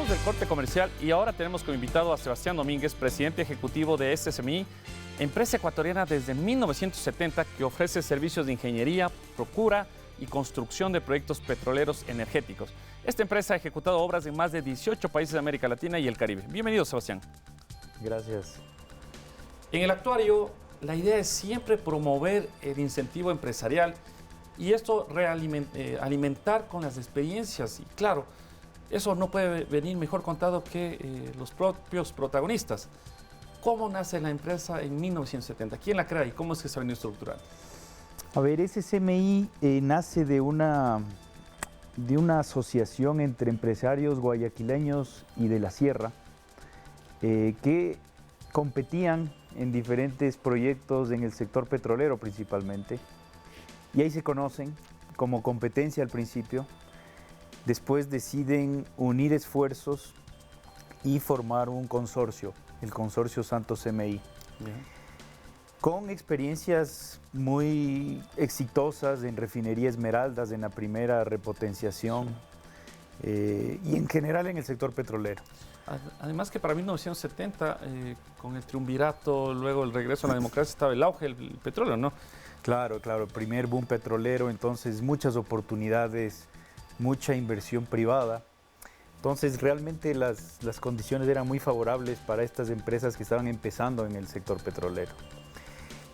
Regresamos del corte comercial y ahora tenemos como invitado a Sebastián Domínguez, presidente ejecutivo de SSMI, empresa ecuatoriana desde 1970 que ofrece servicios de ingeniería, procura y construcción de proyectos petroleros energéticos. Esta empresa ha ejecutado obras en más de 18 países de América Latina y el Caribe. Bienvenido, Sebastián. Gracias. En el actuario, la idea es siempre promover el incentivo empresarial y esto alimentar con las experiencias. Y claro, eso no puede venir mejor contado que los propios protagonistas. ¿Cómo nace la empresa en 1970? ¿Quién la crea y cómo es que se ha venido estructurando? A ver, SSMI nace de una asociación entre empresarios guayaquileños y de la sierra que competían en diferentes proyectos en el sector petrolero principalmente. Y ahí se conocen como competencia al principio. Después deciden unir esfuerzos y formar un consorcio, el consorcio Santos CMI. Con experiencias muy exitosas en refinería Esmeraldas, en la primera repotenciación y en general en el sector petrolero. Además que para 1970, con el triunvirato, luego el regreso a la democracia, estaba el auge del petróleo, ¿no? Claro, claro, el primer boom petrolero, entonces muchas oportunidades, mucha inversión privada. Entonces realmente las condiciones eran muy favorables para estas empresas que estaban empezando en el sector petrolero.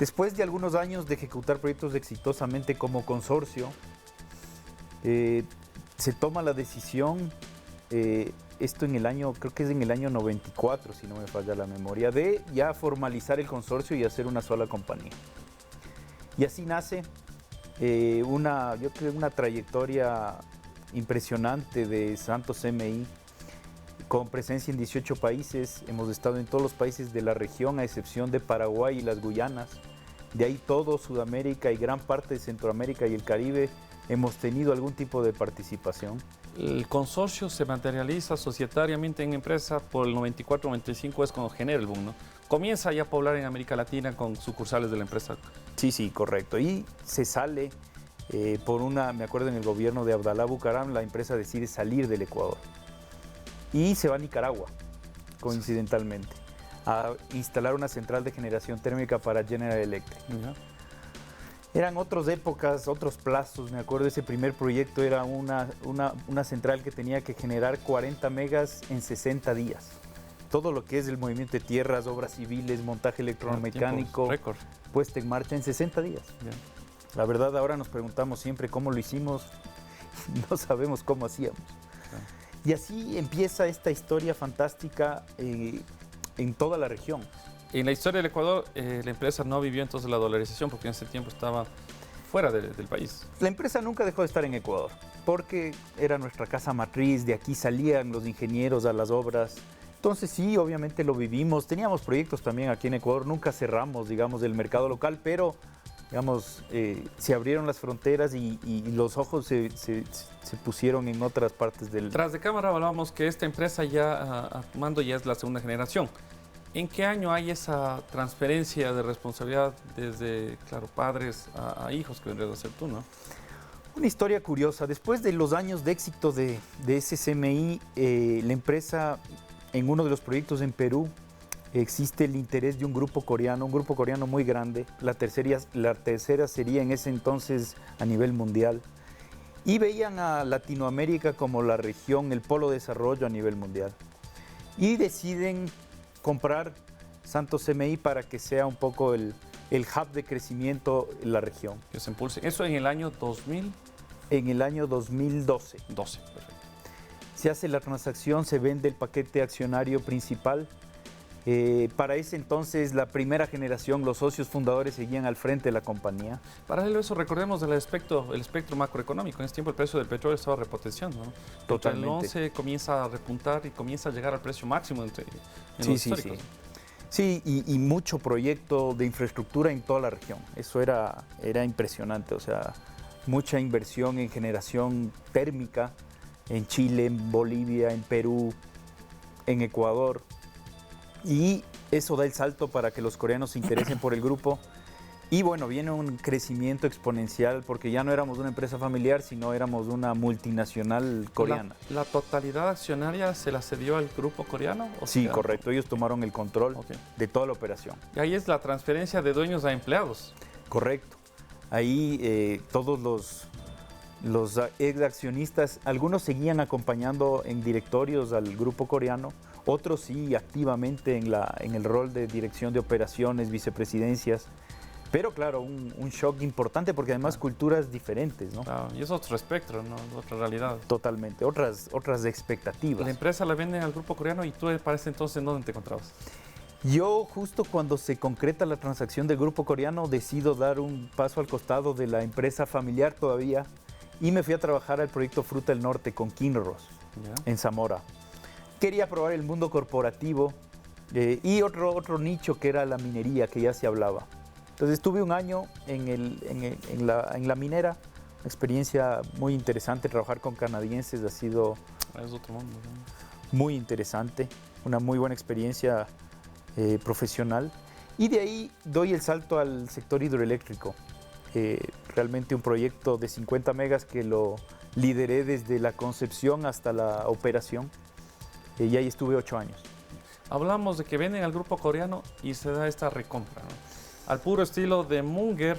Después de algunos años de ejecutar proyectos exitosamente como consorcio, se toma la decisión, esto en el año, creo que es en el año 94, si no me falla la memoria, de ya formalizar el consorcio y hacer una sola compañía. Y así nace yo creo una trayectoria impresionante de Santos CMI, con presencia en 18 países. Hemos estado en todos los países de la región, a excepción de Paraguay y las Guyanas. De ahí todo Sudamérica y gran parte de Centroamérica y el Caribe hemos tenido algún tipo de participación. El consorcio se materializa societariamente en empresa por el 94-95, es cuando genera el boom, ¿no? Comienza ya a poblar en América Latina con sucursales de la empresa. Sí, correcto. Y se sale me acuerdo en el gobierno de Abdalá Bucaram, la empresa decide salir del Ecuador. Y se va a Nicaragua, coincidentalmente, a instalar una central de generación térmica para General Electric. Eran otras épocas, otros plazos. Me acuerdo, ese primer proyecto era una central que tenía que generar 40 megas en 60 días. Todo lo que es el movimiento de tierras, obras civiles, montaje electromecánico, puesta en marcha en 60 días. La verdad, ahora nos preguntamos siempre cómo lo hicimos, no sabemos cómo hacíamos. Y así empieza esta historia fantástica en toda la región. En la historia del Ecuador, la empresa no vivió entonces la dolarización porque en ese tiempo estaba fuera del país. La empresa nunca dejó de estar en Ecuador porque era nuestra casa matriz, de aquí salían los ingenieros a las obras. Entonces sí, obviamente lo vivimos. Teníamos proyectos también aquí en Ecuador, nunca cerramos, digamos, el mercado local, pero digamos, se abrieron las fronteras y los ojos se pusieron en otras partes del... Tras de cámara hablábamos que esta empresa ya tomando ya es la segunda generación. ¿En qué año hay esa transferencia de responsabilidad desde, claro, padres a hijos que vendrías a ser tú, no? Una historia curiosa. Después de los años de éxito de SSMI, la empresa, en uno de los proyectos en Perú, existe el interés de un grupo coreano muy grande. La tercera sería en ese entonces a nivel mundial. Y veían a Latinoamérica como la región, el polo de desarrollo a nivel mundial. Y deciden comprar Santos CMI para que sea un poco el hub de crecimiento en la región. Que se impulse. ¿Eso en el año 2000? En el año 2012. 12, perfecto. Se hace la transacción, se vende el paquete accionario principal. Para ese entonces, la primera generación, los socios fundadores seguían al frente de la compañía. Paralelo a eso, recordemos el espectro macroeconómico. En ese tiempo el precio del petróleo estaba repotenciando, ¿no? Totalmente. En el 11 comienza a repuntar y comienza a llegar al precio máximo en los históricos. Sí, y mucho proyecto de infraestructura en toda la región. Eso era impresionante, o sea, mucha inversión en generación térmica en Chile, en Bolivia, en Perú, en Ecuador. Y eso da el salto para que los coreanos se interesen por el grupo Y bueno, viene un crecimiento exponencial porque ya no éramos una empresa familiar, sino éramos una multinacional coreana. ¿La totalidad accionaria se la cedió al grupo coreano? ¿O Sí, se quedaron correcto. Ellos tomaron el control Ok. de toda la operación. Y ahí es la transferencia de dueños a empleados. Correcto. Ahí todos los ex accionistas, algunos seguían acompañando en directorios al grupo coreano, otros sí activamente en el rol de dirección de operaciones, vicepresidencias. Pero claro, un shock importante porque además culturas diferentes, ¿no? Claro, y es otro espectro, ¿no? Otra realidad. Totalmente, otras expectativas. La empresa la venden al grupo coreano y tú para ese entonces ¿en dónde te encontrabas? Yo justo cuando se concreta la transacción del grupo coreano decido dar un paso al costado de la empresa familiar todavía y me fui a trabajar al proyecto Fruta del Norte con Kinross ¿Ya? en Zamora. Quería probar el mundo corporativo y otro nicho que era la minería, que ya se hablaba. Entonces estuve un año en la minera, una experiencia muy interesante. Trabajar con canadienses ha sido Es otro mundo, ¿no? muy interesante, una muy buena experiencia profesional. Y de ahí doy el salto al sector hidroeléctrico. Realmente un proyecto de 50 megas que lo lideré desde la concepción hasta la operación. Y ahí estuve 8 años. Hablamos de que venden al grupo coreano y se da esta recompra, ¿no? Al puro estilo de Munger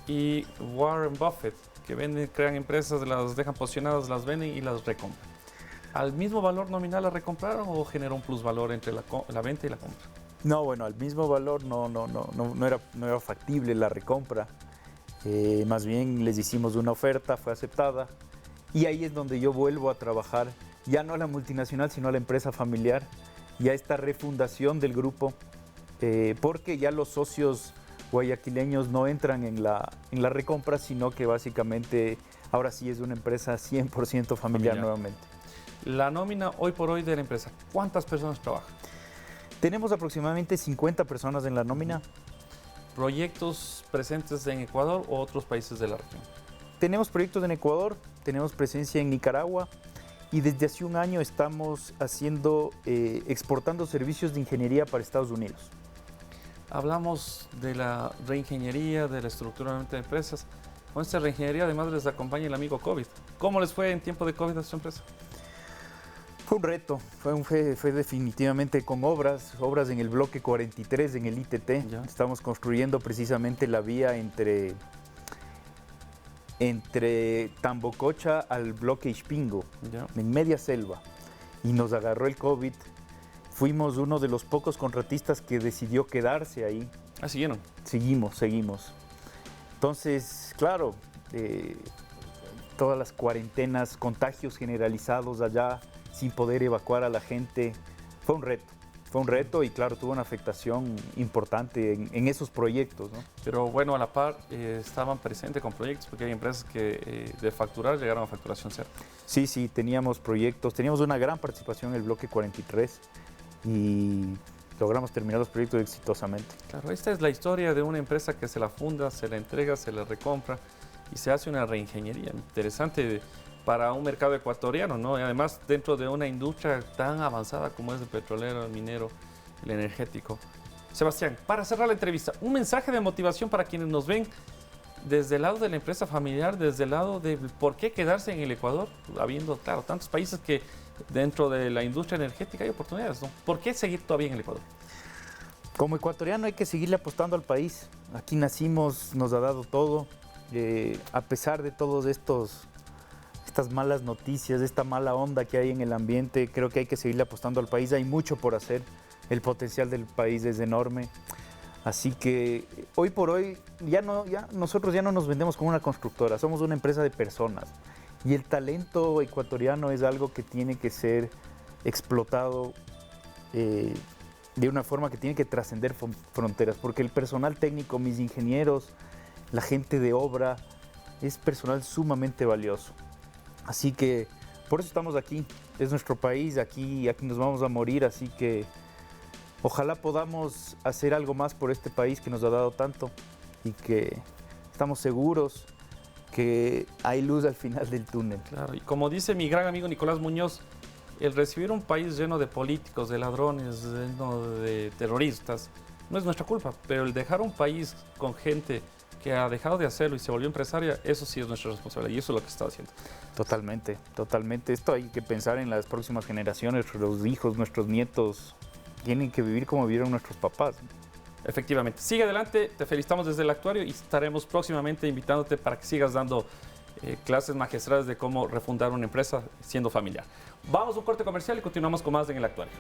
y Warren Buffett, que crean empresas, las dejan posicionadas, las venden y las recompran. ¿Al mismo valor nominal la recompraron o generó un plusvalor entre la venta y la compra? No, bueno, al mismo valor no era factible la recompra. Más bien les hicimos una oferta, fue aceptada. Y ahí es donde yo vuelvo a trabajar, ya no a la multinacional, sino a la empresa familiar, y a esta refundación del grupo, porque ya los socios guayaquileños no entran en la recompra, sino que básicamente ahora sí es una empresa 100% familiar nuevamente. La nómina hoy por hoy de la empresa, ¿cuántas personas trabajan? Tenemos aproximadamente 50 personas en la nómina. ¿Proyectos presentes en Ecuador o otros países de la región? Tenemos proyectos en Ecuador, tenemos presencia en Nicaragua y desde hace un año estamos exportando servicios de ingeniería para Estados Unidos. Hablamos de la reingeniería, de la estructuramiento de empresas. Con esta reingeniería además les acompaña el amigo COVID. ¿Cómo les fue en tiempo de COVID a su empresa? Fue un reto, fue definitivamente con obras en el bloque 43, en el ITT. Ya. Estamos construyendo precisamente la vía entre Tambococha al bloque Ixpingo, Ya. en media selva, y nos agarró el COVID. Fuimos uno de los pocos contratistas que decidió quedarse ahí. Ah, siguieron. Seguimos. Entonces, claro, todas las cuarentenas, contagios generalizados allá, sin poder evacuar a la gente, fue un reto y claro, tuvo una afectación importante en esos proyectos, ¿no? Pero bueno, a la par estaban presentes con proyectos porque hay empresas que de facturar llegaron a facturación cero. Sí, teníamos proyectos, teníamos una gran participación en el bloque 43 y logramos terminar los proyectos exitosamente. Claro, esta es la historia de una empresa que se la funda, se la entrega, se la recompra y se hace una reingeniería interesante para un mercado ecuatoriano, ¿no? Y además dentro de una industria tan avanzada como es el petrolero, el minero, el energético. Sebastián, para cerrar la entrevista, un mensaje de motivación para quienes nos ven desde el lado de la empresa familiar, desde el lado de por qué quedarse en el Ecuador, habiendo, claro, tantos países que dentro de la industria energética hay oportunidades, ¿no? ¿Por qué seguir todavía en el Ecuador? Como ecuatoriano hay que seguirle apostando al país. Aquí nacimos, nos ha dado todo. A pesar de todos estas malas noticias, esta mala onda que hay en el ambiente, creo que hay que seguirle apostando al país. Hay mucho por hacer. El potencial del país es enorme. Así que hoy por hoy nosotros ya no nos vendemos como una constructora, somos una empresa de personas. Y el talento ecuatoriano es algo que tiene que ser explotado de una forma que tiene que trascender fronteras, porque el personal técnico, mis ingenieros, la gente de obra, es personal sumamente valioso. Así que por eso estamos aquí, es nuestro país, aquí nos vamos a morir, así que ojalá podamos hacer algo más por este país que nos ha dado tanto y que estamos seguros que hay luz al final del túnel. Claro, y como dice mi gran amigo Nicolás Muñoz, el recibir un país lleno de políticos, de ladrones, lleno de terroristas, no es nuestra culpa, pero el dejar un país con gente que ha dejado de hacerlo y se volvió empresaria, eso sí es nuestra responsabilidad y eso es lo que está haciendo. Totalmente, totalmente. Esto hay que pensar en las próximas generaciones, nuestros hijos, nuestros nietos, tienen que vivir como vivieron nuestros papás. Efectivamente. Sigue adelante, te felicitamos desde el actuario y estaremos próximamente invitándote para que sigas dando clases magistrales de cómo refundar una empresa siendo familiar. Vamos a un corte comercial y continuamos con más en el actuario.